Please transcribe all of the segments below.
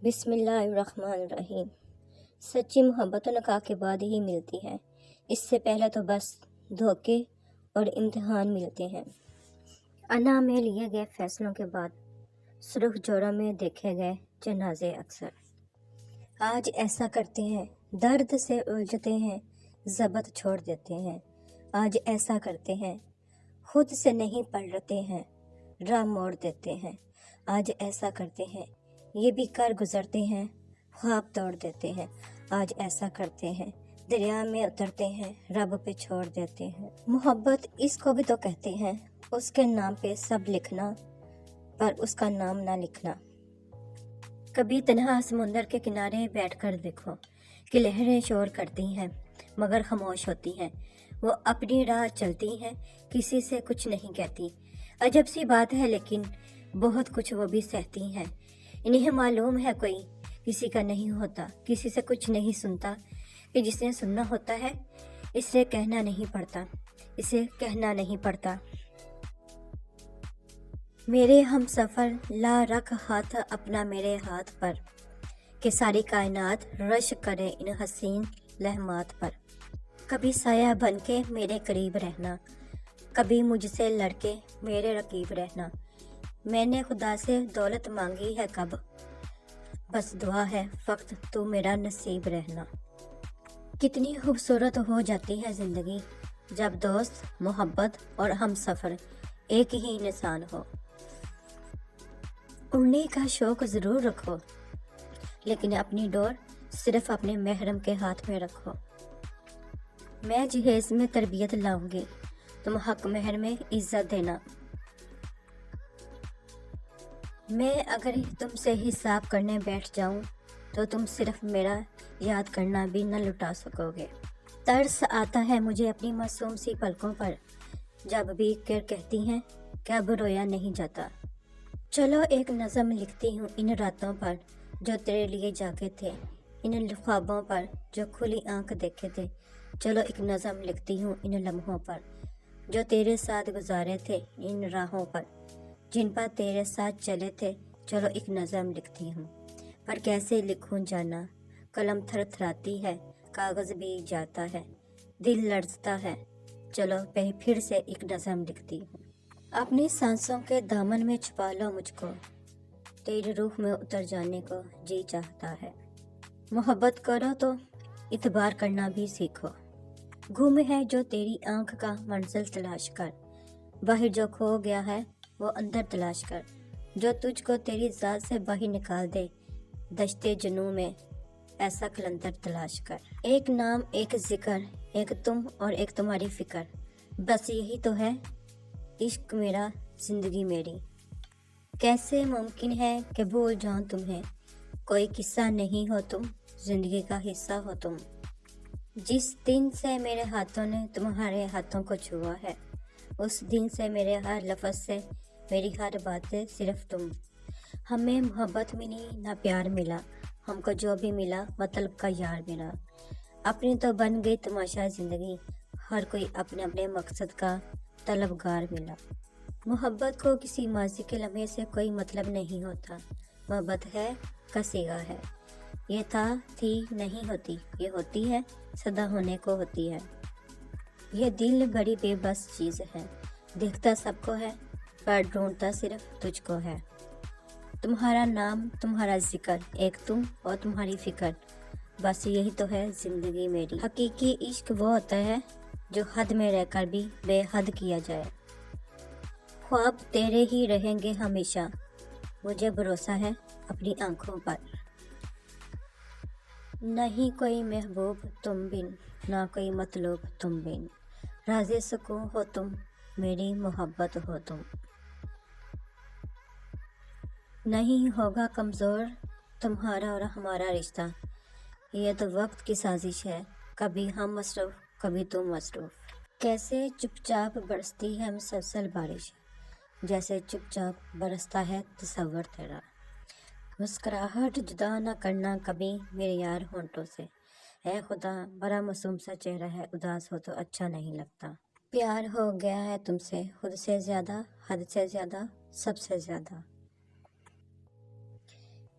بسم اللہ الرحمن الرحیم۔ سچی محبت تو نکاح کے بعد ہی ملتی ہے، اس سے پہلے تو بس دھوکے اور امتحان ملتے ہیں۔ انا میں لیے گئے فیصلوں کے بعد سرخ جوڑوں میں دیکھے گئے جنازے اکثر۔ آج ایسا کرتے ہیں، درد سے الجھتے ہیں، ضبط چھوڑ دیتے ہیں۔ آج ایسا کرتے ہیں، خود سے نہیں پلٹتے ہیں، راہ موڑ دیتے ہیں۔ آج ایسا کرتے ہیں، یہ بھی کر گزرتے ہیں، خواب توڑ دیتے ہیں۔ آج ایسا کرتے ہیں، دریا میں اترتے ہیں، رب پہ چھوڑ دیتے ہیں۔ محبت اس کو بھی تو کہتے ہیں، اس کے نام پہ سب لکھنا پر اس کا نام نہ لکھنا۔ کبھی تنہا سمندر کے کنارے بیٹھ کر دیکھو کہ لہریں شور کرتی ہیں مگر خاموش ہوتی ہیں۔ وہ اپنی راہ چلتی ہیں، کسی سے کچھ نہیں کہتی۔ عجب سی بات ہے لیکن بہت کچھ وہ بھی سہتی ہیں۔ انہیں معلوم ہے کوئی کسی کا نہیں ہوتا، کسی سے کچھ نہیں سنتا، کہ جسے سننا ہوتا ہے اسے کہنا نہیں پڑتا، اسے کہنا نہیں پڑتا۔ میرے ہم سفر لا رکھ ہاتھ اپنا میرے ہاتھ پر، کہ ساری کائنات رش کرے ان حسین لمحات پر۔ کبھی سایہ بن کے میرے قریب رہنا، کبھی مجھ سے لڑ کے میرے رقیب رہنا۔ میں نے خدا سے دولت مانگی ہے کب، بس دعا ہے فقط تو میرا نصیب رہنا۔ کتنی خوبصورت ہو جاتی ہے زندگی جب دوست، محبت اور ہم سفر ایک ہی انسان ہو۔ اڑنے کا شوق ضرور رکھو لیکن اپنی ڈور صرف اپنے محرم کے ہاتھ میں رکھو۔ میں جہیز میں تربیت لاؤں گی، تم حق مہر میں عزت دینا۔ میں اگر تم سے حساب کرنے بیٹھ جاؤں تو تم صرف میرا یاد کرنا بھی نہ لٹا سکو گے۔ ترس آتا ہے مجھے اپنی معصوم سی پلکوں پر، جب بھی کہتی ہیں کہ اب رویا نہیں جاتا۔ چلو ایک نظم لکھتی ہوں ان راتوں پر جو تیرے لیے جاگے تھے، ان خوابوں پر جو کھلی آنکھ دیکھے تھے۔ چلو ایک نظم لکھتی ہوں ان لمحوں پر جو تیرے ساتھ گزارے تھے، ان راہوں پر جن پر تیرے ساتھ چلے تھے۔ چلو ایک نظم لکھتی ہوں، پر کیسے لکھوں جانا، قلم تھر تھراتی ہے، کاغذ بھی جاتا ہے، دل لرزتا ہے۔ چلو پھر سے ایک نظم لکھتی ہوں۔ اپنی سانسوں کے دامن میں چھپا لو مجھ کو، تیری روح میں اتر جانے کو جی چاہتا ہے۔ محبت کرو تو اعتبار کرنا بھی سیکھو، گم ہے جو تیری آنکھ کا منزل تلاش کر، باہر جو کھو گیا ہے وہ اندر تلاش کر، جو تجھ کو تیری ذات سے باہر نکال دے، دشتے جنوں میں ایسا قلندر تلاش کر۔ ایک نام، ایک ذکر، ایک تم اور ایک تمہاری فکر، بس یہی تو ہے عشق میرا، زندگی میری۔ کیسے ممکن ہے کہ بھول جاؤں تمہیں، کوئی قصہ نہیں ہو تم، زندگی کا حصہ ہو تم۔ جس دن سے میرے ہاتھوں نے تمہارے ہاتھوں کو چھوا ہے، اس دن سے میرے ہر لفظ سے، میری ہر بات سے صرف تم۔ ہمیں محبت ملی نہ پیار ملا، ہم کو جو بھی ملا مطلب کا یار ملا۔ اپنی تو بن گئی تماشا زندگی، ہر کوئی اپنے اپنے مقصد کا طلبگار ملا۔ محبت کو کسی ماضی کے لمحے سے کوئی مطلب نہیں ہوتا، محبت ہے کا صیغہ ہے۔ یہ تھا تھی نہیں ہوتی، یہ ہوتی ہے سدا ہونے کو ہوتی ہے۔ یہ دل بڑی بے بس چیز ہے، دیکھتا سب کو ہے پر ڈھونڈتا صرف تجھ کو ہے۔ تمہارا نام، تمہارا ذکر، ایک تم اور تمہاری فکر، بس یہی تو ہے زندگی میری۔ حقیقی عشق وہ ہوتا ہے جو حد میں رہ کر بھی بے حد کیا جائے۔ خواب تیرے ہی رہیں گے ہمیشہ، مجھے بھروسہ ہے اپنی آنکھوں پر۔ نہیں کوئی محبوب تم بن، نہ کوئی مطلوب تم بن، راز سکون ہو تم، میری محبت ہو تم۔ نہیں ہوگا کمزور تمہارا اور ہمارا رشتہ، یہ تو وقت کی سازش ہے، کبھی ہم مصروف کبھی تم مصروف۔ کیسے چپ چاپ برستی ہے مسلسل بارش، جیسے چپ چاپ برستا ہے تصور تیرا۔ مسکراہٹ جدا نہ کرنا کبھی میرے یار ہونٹوں سے، اے خدا بڑا معصوم سا چہرہ ہے، اداس ہو تو اچھا نہیں لگتا۔ پیار ہو گیا ہے تم سے، خود سے زیادہ، حد سے زیادہ، سب سے زیادہ۔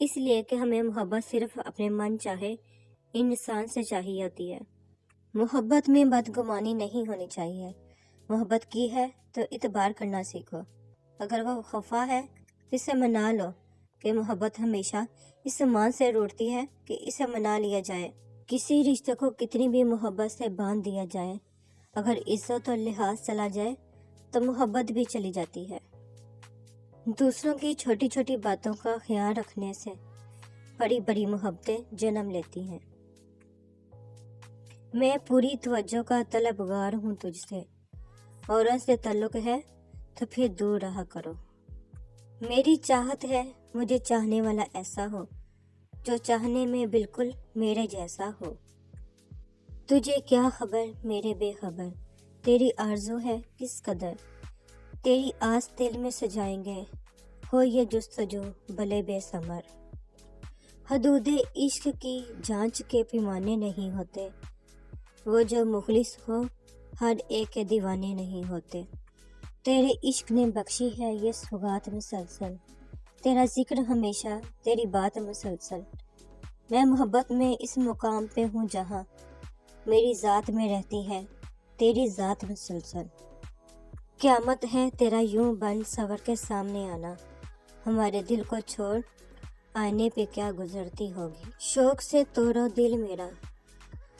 اس لیے کہ ہمیں محبت صرف اپنے من چاہے انسان سے چاہیے ہوتی ہے۔ محبت میں بدگمانی نہیں ہونی چاہیے۔ محبت کی ہے تو اعتبار کرنا سیکھو۔ اگر وہ خفا ہے تو اسے منا لو کہ محبت ہمیشہ اس مان سے روٹتی ہے کہ اسے منا لیا جائے۔ کسی رشتے کو کتنی بھی محبت سے باندھ دیا جائے، اگر عزت اور لحاظ چلا جائے تو محبت بھی چلی جاتی ہے۔ دوسروں کی چھوٹی چھوٹی باتوں کا خیال رکھنے سے بڑی بڑی محبتیں جنم لیتی ہیں۔ میں پوری توجہ کا طلبگار ہوں تجھ سے، اوروں سے تعلق ہے تو پھر دور رہا کرو۔ میری چاہت ہے مجھے چاہنے والا ایسا ہو جو چاہنے میں بالکل میرے جیسا ہو۔ تجھے کیا خبر میرے بے خبر، تیری آرزو ہے کس قدر، تیری آس دل میں سجائیں گے، ہو یہ جستجو بھلے بے ثمر۔ حدود عشق کی جانچ کے پیمانے نہیں ہوتے، وہ جو مخلص ہو ہر ایک کے دیوانے نہیں ہوتے۔ تیرے عشق نے بخشی ہے یہ سوغات مسلسل، تیرا ذکر ہمیشہ تیری بات مسلسل۔ میں محبت میں اس مقام پہ ہوں جہاں میری ذات میں رہتی ہے تیری ذات مسلسل۔ قیامت ہے تیرا یوں بن سور کے سامنے آنا، ہمارے دل کو چھوڑ آئینے پہ کیا گزرتی ہوگی۔ شوق سے توڑو دل میرا،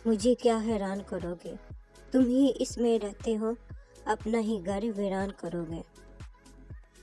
مجھے کیا حیران کرو گے، تم ہی اس میں رہتے ہو اپنا ہی گھر ویران کرو گے۔